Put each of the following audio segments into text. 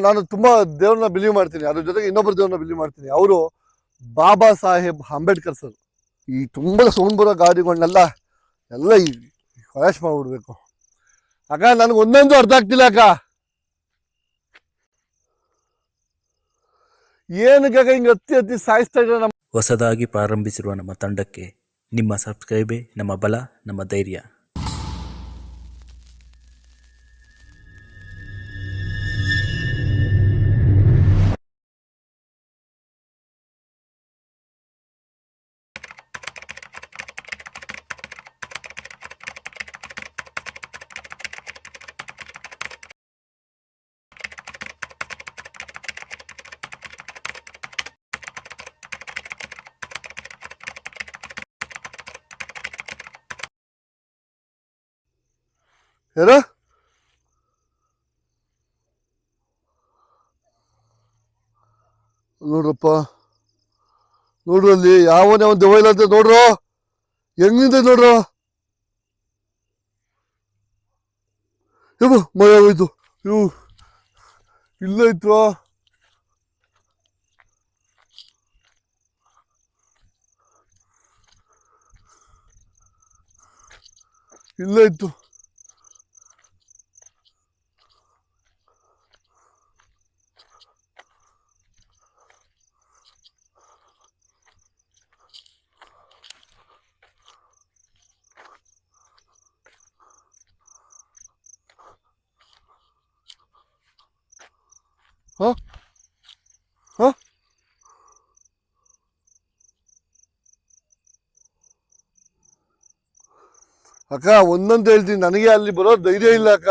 ನಾನು ತುಂಬಾ ದೇವ್ರನ್ನ ಬಿಲೀವ್ ಮಾಡ್ತೀನಿ. ಅದ್ರ ಜೊತೆಗೆ ಇನ್ನೊಬ್ಬರು ದೇವ್ರನ್ನ ಬಿಲೀವ್ ಮಾಡ್ತೀನಿ. ಅವರು ಬಾಬಾ ಸಾಹೇಬ್ ಅಂಬೇಡ್ಕರ್ ಸರ್. ಈ ತುಂಬಾ ಸೌಂಡ್ ಬರೋ ಗಾಡಿಗಳನ್ನೆಲ್ಲ ಈ ಕ್ರಾಶ್ ಮಾಡ್ಬಿಡ್ಬೇಕು. ಅಕ್ಕ ನನಗೆ ಒಂದೊಂದು ಅರ್ಥ ಆಗ್ತಿಲ್ಲ ಅಕ್ಕ. ಏನಕ್ಕ ಹಿಂಗೆ ಹತ್ತಿ ಹತ್ತಿ ಸಾಯಿಸ್ತಾ ಇದ್ರೆ ನಮ್ಮ. ಹೊಸದಾಗಿ ಪ್ರಾರಂಭಿಸಿರುವ ನಮ್ಮ ತಂಡಕ್ಕೆ ನಿಮ್ಮ ಸಬ್ಸ್ಕ್ರೈಬೇ ನಮ್ಮ ಬಲ, ನಮ್ಮ ಧೈರ್ಯ. ಯಾರ ನೋಡ್ರಪ್ಪ, ನೋಡ್ರು ಅಲ್ಲಿ ಯಾವನೇ ಒಂದು ದೆವ್ವ ಇಲ್ಲ ಅಂತ ನೋಡ್ರು. ಹೆಂಗಿಂದ ನೋಡ್ರು. ಮಳೆ ಹೋಯ್ತು. ಇಲ್ಲ ಇತ್ತು. ಇಲ್ಲ ಇತ್ತು. ಅಕ್ಕ ಒಂದೊಂದು ಹೇಳ್ತೀನಿ, ನನಗೆ ಅಲ್ಲಿ ಬರೋ ಧೈರ್ಯ ಇಲ್ಲ ಅಕ್ಕ.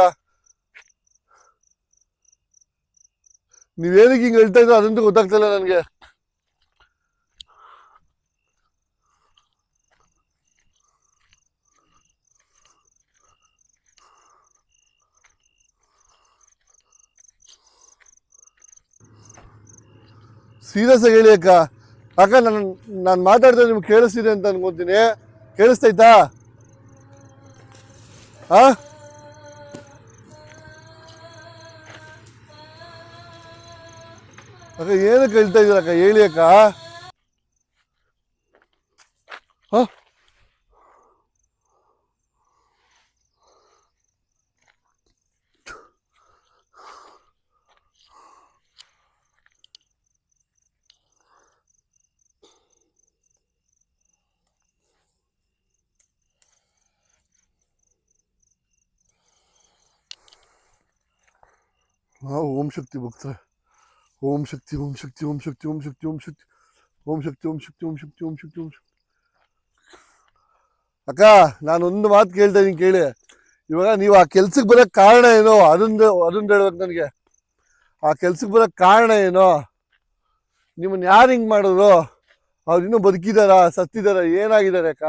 ನೀವೇನಕ್ಕೆ ಹಿಂಗೆ ಹೇಳ್ತಾ ಇದ್ರು ಅದಂತೂ ಗೊತ್ತಾಗ್ತಿಲ್ಲ ನನಗೆ. ಸೀರಿಯಸ್ ಆಗಿ ಹೇಳಿ ಅಕ್ಕ. ಅಕ್ಕ ನಾನು ಮಾತಾಡ್ತಾ ನಿಮ್ಗೆ ಕೇಳಿಸ್ತಿದೆ ಅಂತ ಅನ್ಕೋತೀನಿ. ಕೇಳಿಸ್ತೈತಾ? ಅಕ್ಕ ಏನಕ್ಕೆ ಹೇಳ್ತಾ ಇದ್ದೀರಕ್ಕ, ಹೇಳಿ ಅಕ್ಕ. ಓಂ ಶಕ್ತಿ ಭಕ್ತರೆ. ಓಂ ಶಕ್ತಿ, ಓಂ ಶಕ್ತಿ, ಓಂ ಶಕ್ತಿ, ಓಂ ಶಕ್ತಿ, ಓಂ ಶಕ್ತಿ, ಓಂ ಶಕ್ತಿ, ಓಂ ಶಕ್ತಿ, ಓಂ ಶಕ್ತಿ, ಓಂ ಶಕ್ತಿ, ಓಂ ಶಕ್ತಿ. ಅಕ್ಕ ನಾನೊಂದು ಮಾತು ಕೇಳ್ತಾ ಇದೀನಿ, ಕೇಳಿ. ಇವಾಗ ನೀವು ಆ ಕೆಲ್ಸಕ್ಕೆ ಬರೋಕ್ ಕಾರಣ ಏನೋ ಅದೊಂದು ಹೇಳ್ಬೇಕು ನನಗೆ. ಆ ಕೆಲ್ಸಕ್ಕೆ ಬರೋಕ್ ಕಾರಣ ಏನೋ? ನಿಮ್ಮನ್ನ ಯಾರು ಹಿಂಗ್ ಮಾಡಿದ್ರು? ಅವ್ರು ಇನ್ನೂ ಬದುಕಿದಾರ, ಸತ್ತಿದಾರ, ಏನಾಗಿದ್ದಾರೆ ಅಕ್ಕ?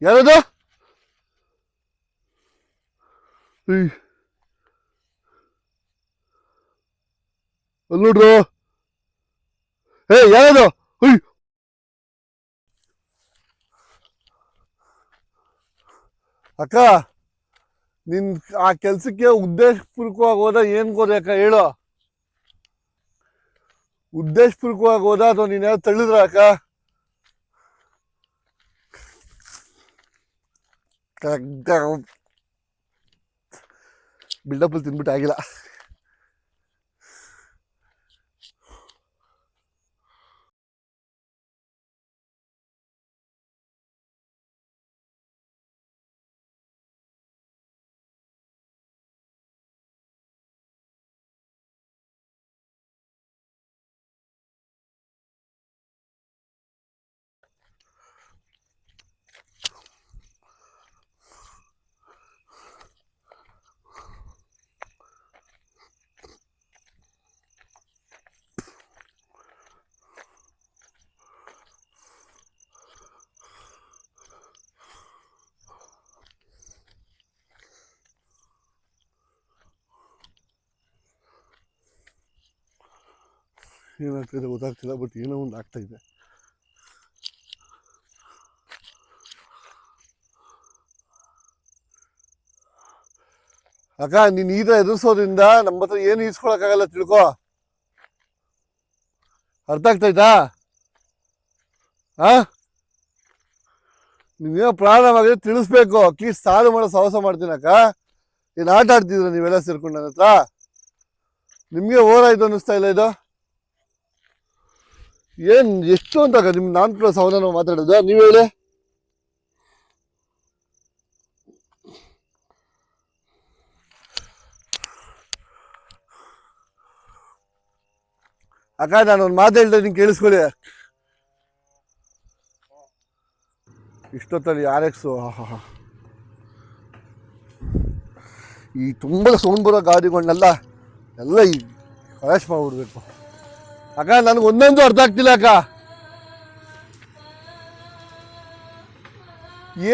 ಯಾರದು? ನೋಡ್ರು. ಯಾರದು? ಅಕ್ಕ ನಿನ್ ಆ ಕೆಲ್ಸಕ್ಕೆ ಉದ್ದೇಶಪೂರ್ವಕವಾಗಿ ಹೋದ ಏನ್ ಹೋದೆ ಅಕ್ಕ ಹೇಳು? ಉದ್ದೇಶಪೂರ್ವಕವಾಗಿ ಹೋದ ಅಥವಾ ನೀನ್ ಯಾರು ತಳ್ಳಿದ್ರ ಅಕ್ಕ? ಬಿಲ್ಡಪ್ ತಿನ್ಬಿಟ್ಟು ಆಗಿಲ್ಲ. ಏನಾಗ್ತಿದೆ ಗೊತ್ತಾಗ್ತಿಲ್ಲ, ಬಟ್ ಏನೋ ಒಂದು ಆಗ್ತಾ ಇದೆ. ಅಕ್ಕ, ನೀನ್ ಈ ತರ ಎದುರಿಸೋದ್ರಿಂದ ನಮ್ಮ ಹತ್ರ ಏನು ಈಸ್ಕೊಳಕ್ಕಾಗಲ್ಲ, ತಿಳ್ಕೊ. ಅರ್ಥ ಆಗ್ತೈತಾ? ನೀವೇನೋ ಪ್ರಾಬ್ಲಮ್ ಆಗಿದೆ ತಿಳಿಸ್ಬೇಕು. ಅಟ್ಲೀಸ್ಟ್ ಸಾಲು ಮಾಡೋ ಸಾಹಸ ಮಾಡ್ತೀನಿ ಅಕ್ಕ. ಏನು ಆಟ ಆಡ್ತಿದ್ರ ನೀವೆಲ್ಲ ಸೇರ್ಕೊಂಡು ನನ್ನ ಹತ್ರ? ನಿಮ್ಗೆ ಓವರ್ ಆಯ್ತು ಅನ್ನಿಸ್ತಾ ಇಲ್ಲ ಇದು? ಏನ್ ಎಷ್ಟು ಅಂತ ನಿಮ್ ನಾನ್ ಪ್ಲಸ್ ಅವನ ಮಾತಾಡೋದು, ನೀವ್ ಹೇಳಿ. ಅಕ್ಕ, ನಾನು ಒಂದು ಮಾತು ಹೇಳ್ತಾ ನಿಂಗೆ ಕೇಳಿಸ್ಕೊಳ್ಳಿ. ಇಷ್ಟೊತ್ತಲ್ಲಿ RX ಈ ತುಂಬ ಸೌಂಡ್ ಬರೋ ಗಾಡಿಗಳನ್ನೆಲ್ಲ ಈ ಕ್ರಾಶ್ ಮಾಡ್ಬಿಡ್ಬೇಕು. ಅಕ್ಕ, ನನಗೆ ಒಂದೊಂದು ಅರ್ಥ ಆಗ್ತಿಲ್ಲ ಅಕ್ಕ.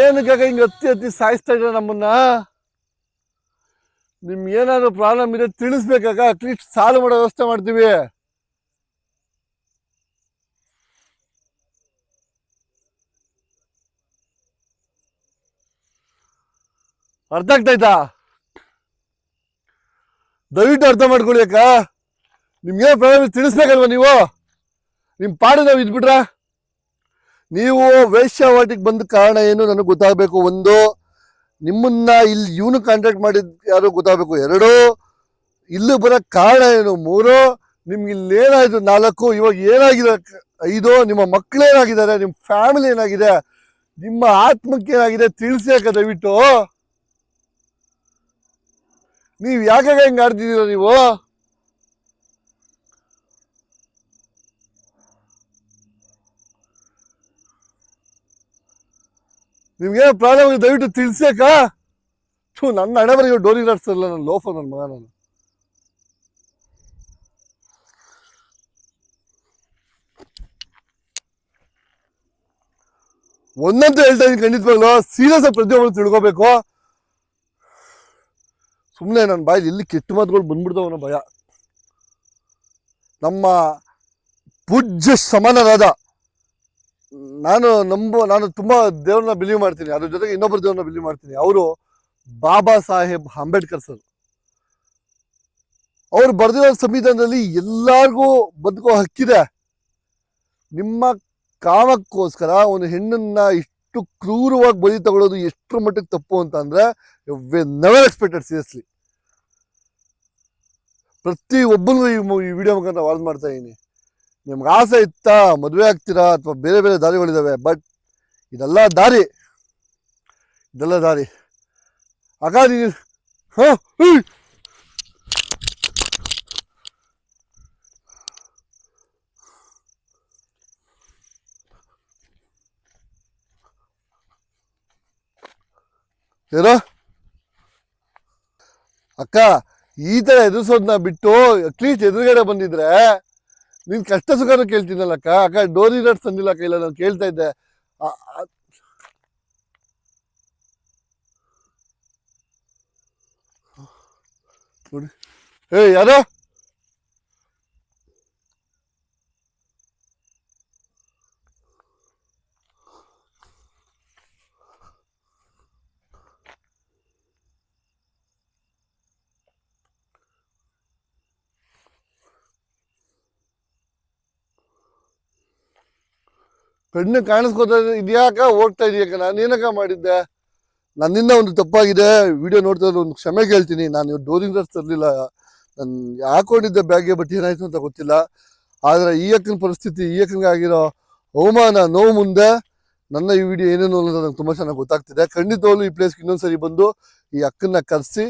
ಏನಕ್ಕ ಹಿಂಗೆ ಹತ್ತಿ ಸಾಯಿಸ್ತಾ ಇದ್ರೆ ನಮ್ಮನ್ನ? ನಿಮ್ಗೆ ಏನಾದ್ರು ಪ್ರಾಬ್ಲಮ್ ಇದೆ ತಿಳಿಸ್ಬೇಕಕ್ಕ. ಅಟ್ಲೀಸ್ಟ್ ಸಾಲು ಮಾಡೋ ವ್ಯವಸ್ಥೆ ಮಾಡ್ತೀವಿ. ಅರ್ಥ ಆಗ್ತಾಯ್ತಾ? ದಯವಿಟ್ಟು ಅರ್ಥ ಮಾಡ್ಕೊಳ್ಳಿ ಅಕ್ಕ. ನಿಮ್ಗೆ ಪ್ರಾಬ್ಲಮ್ ತಿಳಿಸ್ಬೇಕಲ್ವ ನೀವು? ನಿಮ್ ಪಾಡು ನಾವು ಇದ್ಬಿಟ್ರ? ನೀವು ವೇಶ್ಯಾವಾಟಿಗೆ ಬಂದ ಕಾರಣ ಏನು ನನಗೆ ಗೊತ್ತಾಗಬೇಕು. ಒಂದು, ನಿಮ್ಮನ್ನ ಇಲ್ಲಿ ಇವನು ಕಾಂಟ್ಯಾಕ್ಟ್ ಮಾಡಿದ್ ಯಾರು ಗೊತ್ತಾಗಬೇಕು. ಎರಡು, ಇಲ್ಲಿ ಬರಕ್ ಕಾರಣ ಏನು. ಮೂರು, ನಿಮ್ಗೆ ಇಲ್ಲಿ ಏನಾಯ್ತು. ನಾಲ್ಕು, ಇವಾಗ ಏನಾಗಿದೆ. ಐದು, ನಿಮ್ಮ ಮಕ್ಕಳೇನಾಗಿದ್ದಾರೆ, ನಿಮ್ಮ ಫ್ಯಾಮಿಲಿ ಏನಾಗಿದೆ, ನಿಮ್ಮ ಆತ್ಮಕ್ಕೆ ಏನಾಗಿದೆ ತಿಳಿಸಿ ಅಕ್ಕ ದಯವಿಟ್ಟು. ನೀವ್ ಯಾಕೆ ಹೆಂಗ್ ಆಡ್ತಿದ್ದೀರ ನೀವು? ನಿಮ್ಗೆ ಪ್ರಾಬ್ಲಮ್ ದಯವಿಟ್ಟು ತಿಳಿಸಿ ಅಕ್ಕ. ನನ್ನ ಹಣೆ ಬರೀ ಡೋರಿ ಆಡ್ಸಲ್ಲ, ನನ್ನ ಲೋಫರ್, ನನ್ನ ಮಗ. ನಾನು ಒಂದಂತೂ ಹೇಳ್ತಾ ಇದೀನಿ ಖಂಡಿತವಾಗ್ಲು, ಸೀರಿಯಸ್ ಆಗಿ ಪ್ರತಿಯೊಬ್ಬರು ತಿಳ್ಕೋಬೇಕು. ಸುಮ್ಮನೆ ನನ್ನ ಬಾಯಲ್ಲಿ ಎಲ್ಲಿ ಕೆಟ್ಟ ಮಾತುಗಳು ಬಂದ್ಬಿಡ್ತಾವ ಅನ್ನೋ ಭಯ. ನಮ್ಮ ಪೂಜ್ಯ ಸಮಾನರಾದ ನಾನು ತುಂಬಾ ದೇವ್ರನ್ನ ಬಿಲೀವ್ ಮಾಡ್ತೀನಿ. ಅದ್ರ ಜೊತೆಗೆ ಇನ್ನೊಬ್ಬರು ದೇವ್ರನ್ನ ಬಿಲೀವ್ ಮಾಡ್ತೀನಿ. ಅವರು ಬಾಬಾ ಸಾಹೇಬ್ ಅಂಬೇಡ್ಕರ್ ಸರ್. ಅವ್ರು ಬರೆದಿರೋ ಸಂವಿಧಾನದಲ್ಲಿ ಎಲ್ಲಾರ್ಗೂ ಬದುಕೋ ಹಕ್ಕಿದೆ. ನಿಮ್ಮ ಕಾಮಕ್ಕೋಸ್ಕರ ಒಂದು ಹೆಣ್ಣನ್ನ ಇಷ್ಟು ಕ್ರೂರವಾಗಿ ಬಲಿ ತಗೊಳ್ಳೋದು ಎಷ್ಟರ ಮಟ್ಟಿಗೆ ತಪ್ಪು ಅಂತ ಅಂದ್ರೆ ನೆವರ್ ಎಕ್ಸ್ಪೆಕ್ಟೆಡ್. ಸೀರಿಯಸ್ಲಿ ಪ್ರತಿ ಒಬ್ಬನಿಗೂ ಈ ವಿಡಿಯೋ ಮುಖಾಂತರ ವಾರ್ನ್ ಮಾಡ್ತಾ ಇದೀನಿ. ನಿಮ್ಗೆ ಆಸೆ ಇತ್ತಾ, ಮದುವೆ ಆಗ್ತೀರಾ, ಅಥವಾ ಬೇರೆ ಬೇರೆ ದಾರಿಗಳಿದಾವೆ. ಬಟ್ ಇದೆಲ್ಲ ದಾರಿ. ಅಕ್ಕ, ನೀನು ಏನೋ ಅಕ್ಕ, ಈ ತರ ಎದುರಿಸೋದನ್ನ ಬಿಟ್ಟು ಅಟ್ಲೀಸ್ಟ್ ಎದುರುಗಡೆ ಬಂದಿದ್ರೆ ನಿನ್ ಕಷ್ಟ ಸುಖನೂ ಕೇಳ್ತೀನಲ್ಲಕ್ಕ. ಅಕ್ಕ, ಡೋರಿ ನಟ್ಸ್ ತಂದಿಲ್ಲ ಕೈಲ, ನಾನು ಕೇಳ್ತಾ ಇದ್ದೆ. ನೋಡಿ, ಯಾರೋ ಕಣ್ಣು ಕಾಣಿಸ್ಕೋತಾ ಇದ್ಯಾಕ ಹೋಗ್ತಾ ಇದೆಯಾಕ? ನಾನು ಏನಕ್ಕ ಮಾಡಿದ್ದೆ? ನನ್ನಿಂದ ಒಂದು ತಪ್ಪಾಗಿದೆ. ವಿಡಿಯೋ ನೋಡ್ತಾ ಒಂದು ಕ್ಷಮೆ ಕೇಳ್ತೀನಿ. ನಾನು ಡೋರಿಂಗ್ ರಸ್ ತರಲಿಲ್ಲ, ನಾನು ಹಾಕೊಂಡಿದ್ದೆ ಬ್ಯಾಗ್ಗೆ. ಬಟ್ ಏನಾಯ್ತು ಅಂತ ಗೊತ್ತಿಲ್ಲ. ಆದ್ರೆ ಈ ಅಕ್ಕನ ಪರಿಸ್ಥಿತಿ, ಈ ಅಕ್ಕನಿಗೆ ಆಗಿರೋ ಅವಮಾನ, ನೋವು ಮುಂದೆ ನನ್ನ ಈ ವಿಡಿಯೋ ಏನೇನು ಅನ್ನೋದು ನಂಗೆ ತುಂಬಾ ಚೆನ್ನಾಗಿ ಗೊತ್ತಾಗ್ತಿದೆ. ಖಂಡಿತವಾಗ್ಲೂ ಈ ಪ್ಲೇಸ್ಗೆ ಇನ್ನೊಂದ್ಸರಿ ಬಂದು ಈ ಅಕ್ಕನ್ನ ಕರೆಸಿ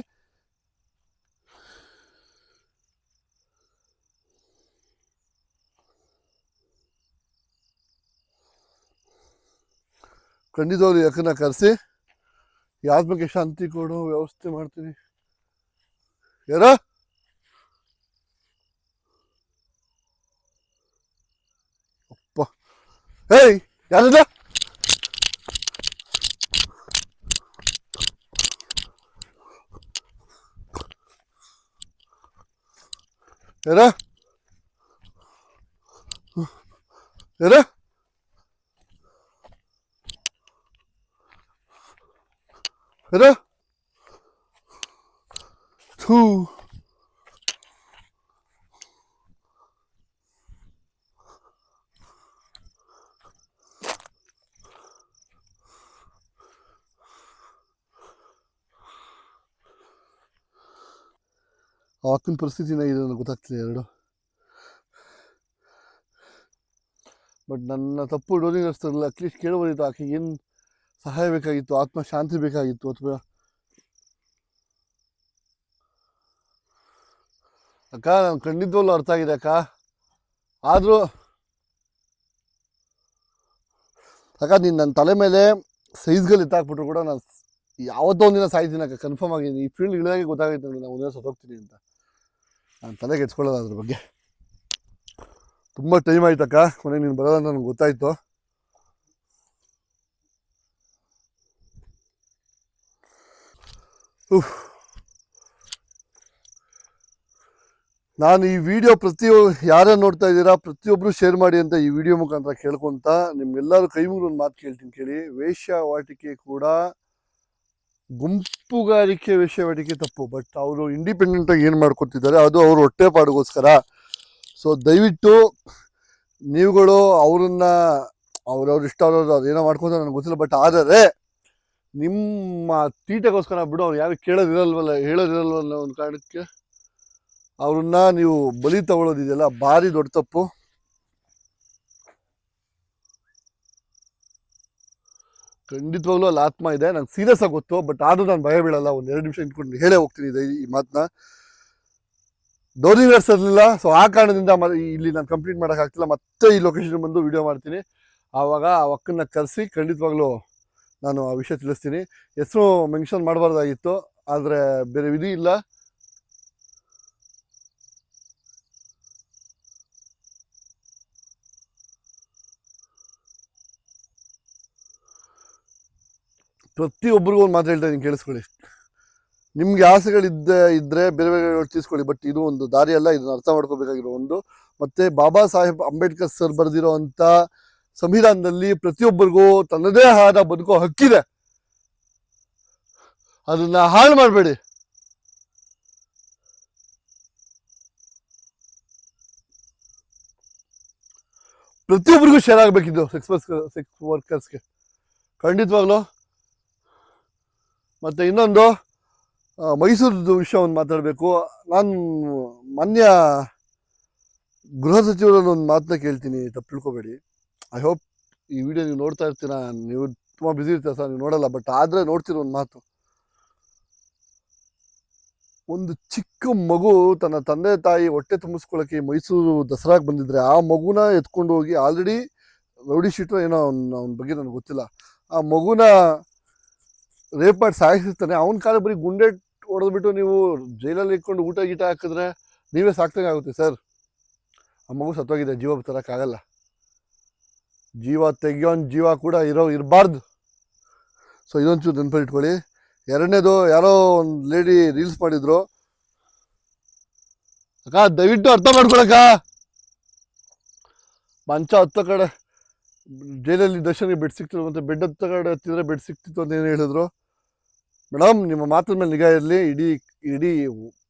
ಈ ಆತ್ಮಕ್ಕೆ ಶಾಂತಿ ಕೊಡೋ ವ್ಯವಸ್ಥೆ ಮಾಡ್ತೀನಿ. ಯಾರ ಅಪ್ಪ, ಯಾರಲ್ಲ? ಯಾರ ಯಾರ ಯಾರ ಥೂ ಅಕ್ಕನ ಪರಿಸ್ಥಿತಿ ಏನಾಗಿದೆ ನನಗೆ ಗೊತ್ತಾಗ್ತಿಲ್ಲ ಎರಡು. ಬಟ್ ನನ್ನ ತಪ್ಪು ಡೋರಿಂಗ್ ನಡೆಸ್ತಾರಲ್ಲ, ಅಟ್ಲೀಸ್ಟ್ ಕೇಳಬೋದಿತ್ತು ಆಕೆಗೆ ಏನು ಸಹಾಯ ಬೇಕಾಗಿತ್ತು, ಆತ್ಮ ಶಾಂತಿ ಬೇಕಾಗಿತ್ತು, ಅಥವಾ ಅಕ್ಕ ನಾನು ಖಂಡಿತವಲ್ಲೂ ಅರ್ಥ ಆಗಿದೆ ಅಕ್ಕ. ಆದರೂ ಅಕ್ಕ ನೀನು ನನ್ನ ತಲೆ ಮೇಲೆ ಸೈಜ್ಗಳು ಎತ್ತಾಕ್ಬಿಟ್ರು ಕೂಡ ನಾನು ಯಾವತ್ತೋ ಒಂದಿನ ಸಾಯ್ತೀನಿ ಅಕ್ಕ, ಕನ್ಫರ್ಮ್ ಆಗಿದ್ದೀನಿ. ಈ ಫೀಲ್ಡ್ ಇಳಿದಾಗೆ ಗೊತ್ತಾಗೈತೆ ನನಗೆ ನಾನು ಒಂದಿನ ಸತ್ತೋಗ್ತೀನಿ ಅಂತ. ನಾನು ತಲೆಗೆ ಹೆಚ್ಕೊಳ್ಳೋದು ಅದ್ರ ಬಗ್ಗೆ. ತುಂಬ ಟೈಮ್ ಆಯ್ತಕ್ಕ, ಕೊನೆಗೆ ನೀನು ಬರೋದಂತ ನನಗೆ ಗೊತ್ತಾಯ್ತು. ನಾನು ಈ ವಿಡಿಯೋ ಯಾರ್ಯಾರು ನೋಡ್ತಾ ಇದ್ದೀರಾ ಪ್ರತಿಯೊಬ್ಬರು ಶೇರ್ ಮಾಡಿ ಅಂತ ಈ ವಿಡಿಯೋ ಮುಖಾಂತರ ಕೇಳ್ಕೊಂತ ನಿಮ್ಗೆಲ್ಲರೂ ಕೈ ಮುಗಿದು ಒಂದು ಮಾತು ಕೇಳ್ತೀನಿ ಕೇಳಿ. ವೇಶ್ಯಾವಾಟಿಕೆ ಕೂಡ ಗುಂಪುಗಾರಿಕೆ ವೇಶ್ಯಾವಾಟಿಕೆ ತಪ್ಪು, ಬಟ್ ಅವರು ಇಂಡಿಪೆಂಡೆಂಟಾಗಿ ಏನು ಮಾಡ್ಕೊತಿದ್ದಾರೆ ಅದು ಅವ್ರ ಹೊಟ್ಟೆ ಪಾಡಿಗೋಸ್ಕರ. ಸೊ ದಯವಿಟ್ಟು ನೀವುಗಳು ಅವ್ರವ್ರ ಇಷ್ಟ ಅವ್ರು ಏನೋ ಮಾಡ್ಕೊಂತ ನನಗೆ ಗೊತ್ತಿಲ್ಲ, ಬಟ್ ಆದರೆ ನಿಮ್ಮ ತೀಟೆಗೋಸ್ಕರ ಬಿಡು, ಅವ್ರು ಯಾರು ಹೇಳೋದಿರಲ್ವಲ್ಲ ಒಂದು ಕಾರಣಕ್ಕೆ ಅವ್ರನ್ನ ನೀವು ಬಲಿ ತಗೊಳ್ಳೋದಿದೆಯಲ್ಲ ಭಾರಿ ದೊಡ್ಡ ತಪ್ಪು. ಖಂಡಿತವಾಗ್ಲೂ ಅಲ್ಲಿ ಆತ್ಮ ಇದೆ, ನಂಗೆ ಸೀರಿಯಸ್ ಆಗಿ ಗೊತ್ತು. ಬಟ್ ಆದ್ರೂ ನಾನು ಭಯ ಬೀಳಲ್ಲ, ಒಂದು 2 ನಿಮಿಷ ಇಟ್ಕೊಂಡು ಹೇಳೇ ಹೋಗ್ತೀನಿ ಈ ಮಾತನ್ನ. ಡೋರಿಂಗ್ ನಡೆಸಿರ್ಲಿಲ್ಲ, ಸೊ ಆ ಕಾರಣದಿಂದ ಇಲ್ಲಿ ನಾನು ಕಂಪ್ಲೀಟ್ ಮಾಡೋಕ್ಕಾಗ್ತಿಲ್ಲ. ಮತ್ತೆ ಈ ಲೊಕೇಶನ್ ಬಂದು ವಿಡಿಯೋ ಮಾಡ್ತೀನಿ. ಆವಾಗ ಆ ಅಕ್ಕನ್ನ ಕರೆಸಿ ಖಂಡಿತವಾಗ್ಲೂ ನಾನು ಆ ವಿಷಯ ತಿಳಿಸ್ತೀನಿ. ಹೆಸರು ಮೆನ್ಷನ್ ಮಾಡಬಾರ್ದಾಗಿತ್ತು, ಆದರೆ ಬೇರೆ ವಿಧಿ ಇಲ್ಲ. ಪ್ರತಿಯೊಬ್ಬರಿಗೂ ಒಂದು ಮಾತು ಹೇಳ್ತಾ ಇದ್ದೀನಿ, ಕೇಳಿಸ್ಕೊಳ್ಳಿ. ನಿಮ್ಗೆ ಇದ್ರೆ ಬೇರೆ ಬೇರೆ ತೀಸ್ಕೊಳ್ಳಿ, ಬಟ್ ಇದು ಒಂದು ದಾರಿ ಅಲ್ಲ, ಇದನ್ನ ಅರ್ಥ ಮಾಡ್ಕೋಬೇಕಾಗಿರೋ ಒಂದು. ಮತ್ತೆ ಬಾಬಾ ಸಾಹೇಬ್ ಅಂಬೇಡ್ಕರ್ ಸರ್ ಬರೆದಿರೋ ಅಂತ ಸಂವಿಧಾನದಲ್ಲಿ ಪ್ರತಿಯೊಬ್ಬರಿಗೂ ತನ್ನದೇ ಆದ ಬದುಕೋ ಹಕ್ಕಿದೆ, ಅದನ್ನ ಹಾಳು ಮಾಡಬೇಡಿ. ಪ್ರತಿಯೊಬ್ಬರಿಗೂ ಶೇರ್ ಆಗಬೇಕಿದ್ದು ಸೆಕ್ಸ್ ವರ್ಕರ್ಸ್ಗೆ ಖಂಡಿತವಾಗ್ಲೂ. ಮತ್ತೆ ಇನ್ನೊಂದು ಮೈಸೂರದ್ದು ವಿಷಯ ಒಂದು ಮಾತಾಡಬೇಕು. ನಾನು ಮಾನ್ಯ ಗೃಹ ಸಚಿವರಲ್ಲಿ ಒಂದು ಮಾತನ್ನ ಕೇಳ್ತೀನಿ, ತಪ್ಪು ತಿಳ್ಕೊಬೇಡಿ. ಐ ಹೋಪ್ ಈ ವಿಡಿಯೋ ನೀವು ನೋಡ್ತಾ ಇರ್ತೀರಾ. ನೀವು ತುಂಬ ಬ್ಯುಸಿ ಇರ್ತೀರ ಸರ್, ನೀವು ನೋಡಲ್ಲ, ಬಟ್ ಆದರೆ ನೋಡ್ತೀರ ಒಂದು ಮಾತು. ಒಂದು ಚಿಕ್ಕ ಮಗು ತನ್ನ ತಂದೆ ತಾಯಿ ಹೊಟ್ಟೆ ತುಂಬಿಸ್ಕೊಳ್ಳೋಕೆ ಮೈಸೂರು ದಸರಾಗೆ ಬಂದಿದ್ರೆ ಆ ಮಗುನ ಎತ್ಕೊಂಡು ಹೋಗಿ, ಆಲ್ರೆಡಿ ರೌಡಿ ಶೀಟ್ರು ಏನೋ ಅವನ ಬಗ್ಗೆ ನನಗೆ ಗೊತ್ತಿಲ್ಲ, ಆ ಮಗುನ ರೇಪ್ ಮಾಡಿ ಸಾಯಿಸಿರ್ತಾನೆ. ಅವನ ಕಾಲ ಬರೀ ಗುಂಡೆ ಹೊಡೆದ್ಬಿಟ್ಟು ನೀವು ಜೈಲಲ್ಲಿ ಇಟ್ಕೊಂಡು ಊಟ ಗೀಟ ಹಾಕಿದ್ರೆ ನೀವೇ ಸಾಕ್ತಂಗೆ ಆಗುತ್ತೆ ಸರ್. ಆ ಮಗು ಸತ್ತೋಗಿದೆ, ಜೀವ ತರೋಕ್ಕಾಗಲ್ಲ. ಜೀವ ತೆಗಿಯೋನ್ ಜೀವ ಕೂಡ ಇರಬಾರ್ದು. ಸೊ ಇದೊಂಚೂರು ನೆನಪಲ್ಲಿ ಇಟ್ಕೊಳ್ಳಿ. ಎರಡನೇದು, ಯಾರೋ ಒಂದು ಲೇಡಿ ರೀಲ್ಸ್ ಮಾಡಿದ್ರು ಅಕ್ಕ, ದಯವಿಟ್ಟು ಅರ್ಥ ಮಾಡ್ಕೊಳಕ್ಕ. ಮಂಚ ಹತ್ತ ಕಡೆ ಜೈಲಲ್ಲಿ ದರ್ಶನ್ಗೆ ಬೆಡ್ ಸಿಕ್ತಿದ್ರು, ಮತ್ತೆ ಬೆಡ್ ಹತ್ತ ಕಡೆ ಹತ್ತಿದ್ರೆ ಬೆಡ್ ಸಿಕ್ತಿತ್ತು ಅಂತ ಏನು ಹೇಳಿದ್ರು. ಮೇಡಮ್, ನಿಮ್ಮ ಮಾತಿನ ಮೇಲೆ ನಿಗಾ ಇರಲಿ. ಇಡೀ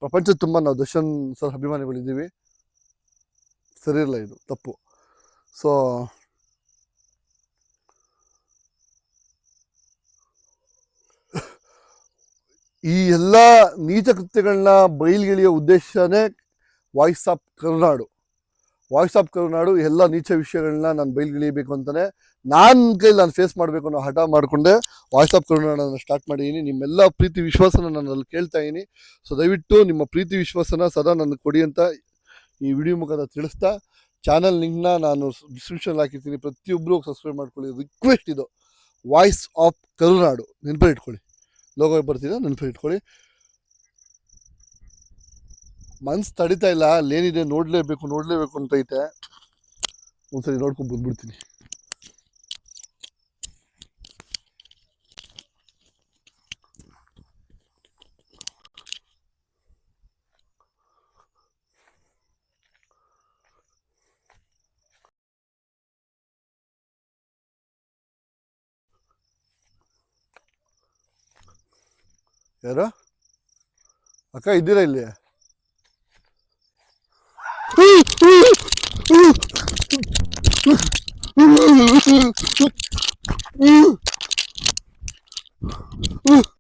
ಪ್ರಪಂಚದ ತುಂಬ ನಾವು ದರ್ಶನ್ ಸರ್ ಅಭಿಮಾನಿಗಳಿದ್ದೀವಿ. ಸರಿ ಇರಲ್ಲ, ಇದು ತಪ್ಪು. ಸೊ ಈ ಎಲ್ಲ ನೀಚ ಕೃತ್ಯಗಳನ್ನ ಬಯಲ್ಗೆಳೆಯೋ ಉದ್ದೇಶನೇ ವಾಯ್ಸ್ ಆಫ್ ಕರುನಾಡು. ಎಲ್ಲ ನೀಚ ವಿಷಯಗಳನ್ನ ನಾನು ಬಯಲ್ಗೆಳಿಯಬೇಕು ಅಂತಾನೆ ನಾನು ಫೇಸ್ ಮಾಡಬೇಕು ಅನ್ನೋ ಹಠ ಮಾಡಿಕೊಂಡೆ ವಾಯ್ಸ್ ಆಫ್ ಕರುನಾಡನ್ನು ಸ್ಟಾರ್ಟ್ ಮಾಡಿದ್ದೀನಿ. ನಿಮ್ಮೆಲ್ಲ ಪ್ರೀತಿ ವಿಶ್ವಾಸನ ನಾನು ಅಲ್ಲಿ ಕೇಳ್ತಾ ಇದ್ದೀನಿ. ಸೊ ದಯವಿಟ್ಟು ನಿಮ್ಮ ಪ್ರೀತಿ ವಿಶ್ವಾಸನ ಸದಾ ನನಗೆ ಕೊಡಿ ಅಂತ ಈ ವಿಡಿಯೋ ಮುಖಾಂತರ ತಿಳಿಸ್ತಾ, ಚಾನಲ್ ಲಿಂಕ್ನ ನಾನು ಡಿಸ್ಕ್ರಿಪ್ಷನ್ ಹಾಕಿರ್ತೀನಿ, ಪ್ರತಿಯೊಬ್ಬರು ಸಬ್ಸ್ಕ್ರೈಬ್ ಮಾಡ್ಕೊಳ್ಳಿ. ರಿಕ್ವೆಸ್ಟ್ ಇದು, ವಾಯ್ಸ್ ಆಫ್ ಕರುನಾಡು ನೆನಪಲ್ಲಿ ಇಟ್ಕೊಳ್ಳಿ. ಲೋಗೋ ಬರ್ತೀರಾ, ನೆನಪಲ್ಲಿ ಇಟ್ಕೊಳ್ಳಿ. ಮನ್ಸು ತಡಿತಾ ಇಲ್ಲ, ಅಲ್ಲೇನಿದೆ ನೋಡಲೇಬೇಕು ಅಂತ ಐತೆ. ಒಂದ್ಸರಿ ನೋಡ್ಕೊಂಡು ಬಂದ್ಬಿಡ್ತೀನಿ. ಯಾರು ಅಕ್ಕ ಇದ್ದೀರಾ ಇಲ್ಲಿ?